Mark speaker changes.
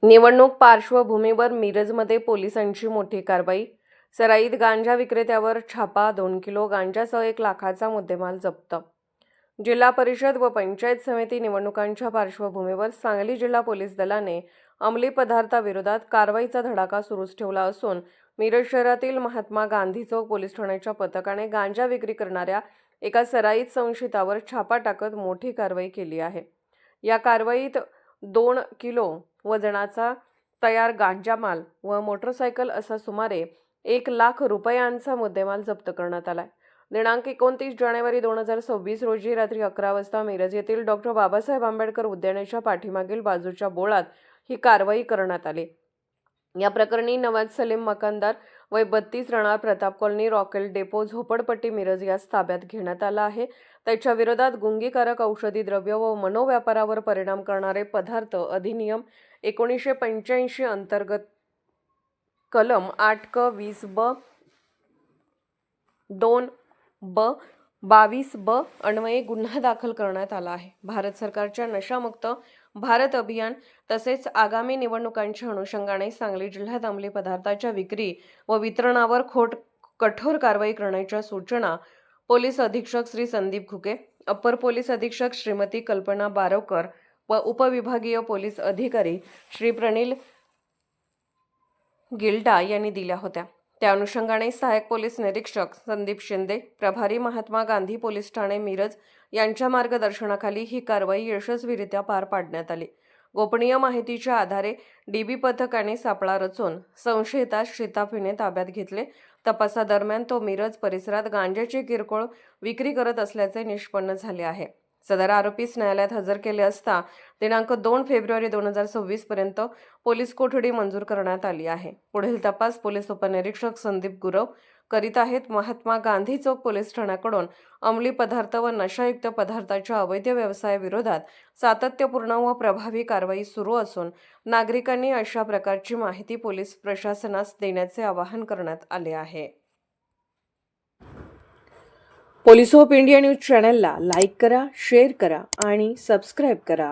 Speaker 1: निवडणूक पार्श्वभूमीवर मिरजमध्ये पोलिसांची मोठी कारवाई. सराईत गांजा विक्रेत्यावर छापा. 2 किलो गांजासह 1 लाखाचा मुद्देमाल जप्त. जिल्हा परिषद व पंचायत समिती निवडणुकांच्या पार्श्वभूमीवर सांगली जिल्हा पोलीस दलाने अंमली पदार्थाविरोधात कारवाईचा धडाका सुरूच ठेवला असून मिरज शहरातील महात्मा गांधी चौक पोलीस ठाण्याच्या पथकाने गांजा विक्री करणाऱ्या एका सराईत संशयितावर छापा टाकत मोठी कारवाई केली आहे. या कारवाईत 2 किलो वजनाचा तयार गांजा माल व मोटरसायकल असा सुमारे 1 लाख रुपयांचा मुद्देमाल जप्त करण्यात आला. दिनांक 29 जानेवारी 2026 रोजी रात्री 11 वाजता मिरज येथील डॉ. बाबासाहेब आंबेडकर उद्यानाच्या पाठीमागील बाजूच्या बोळात ही कारवाई करण्यात आली. या प्रकरणी नवाज सलीम मकानदार वय 32 राहणार प्रताप कॉलनी रॉकेल डेपो झोपडपट्टी मिरज यास ताब्यात घेण्यात आला आहे. त्याच्या विरोधात गुंगीकारक औषधी द्रव्य व मनोव्यापारावर परिणाम करणारे पदार्थ अधिनियम 1985 अंतर्गत कलम 8 क 20 ब 2 ब 22 ब अन्वये गुन्हा दाखल करण्यात आला आहे. भारत सरकारच्या नशामुक्त भारत अभियान तसेच आगामी निवडणुकांच्या अनुषंगाने सांगली जिल्ह्यात अंमली पदार्थाच्या विक्री व वितरणावर कठोर कारवाई करण्याच्या सूचना पोलीस अधीक्षक श्री संदीप घुगे, अप्पर पोलीस अधीक्षक श्रीमती कल्पना बारवकर व उपविभागीय पोलीस अधिकारी श्री प्रणिल गिल्डा यांनी दिल्या होत्या. त्या अनुषंगाने सहाय्यक पोलीस निरीक्षक संदीप शिंदे, प्रभारी महात्मा गांधी पोलीस ठाणे मिरज यांच्या मार्गदर्शनाखाली ही कारवाई यशस्वीरित्या पार पाडण्यात आली. गोपनीय माहितीच्या आधारे डीबी पथकाने सापळा रचून संशयितास शिताफीने ताब्यात घेतले. तपासादरम्यान तो मिरज परिसरात गांजाची किरकोळ विक्री करत असल्याचे निष्पन्न झाले आहे. सदर आरोपीस न्यायालयात हजर केले असता दिनांक 2 फेब्रुवारी 2026 पर्यंत पोलीस कोठडी मंजूर करण्यात आली आहे. पुढील तपास पोलीस उपनिरीक्षक संदीप गुरव करीत आहेत. महात्मा गांधी चौक पोलीस ठाण्याकडून अंमली पदार्थ व नशायुक्त पदार्थाच्या अवैध व्यवसायाविरोधात सातत्यपूर्ण व प्रभावी कारवाई सुरू असून नागरिकांनी अशा प्रकारची माहिती पोलीस प्रशासनास देण्याचे आवाहन करण्यात आले आहे. पोलीस ऑफ इंडिया न्यूज चॅनलला लाईक करा, शेअर करा आणि सबस्क्राईब करा.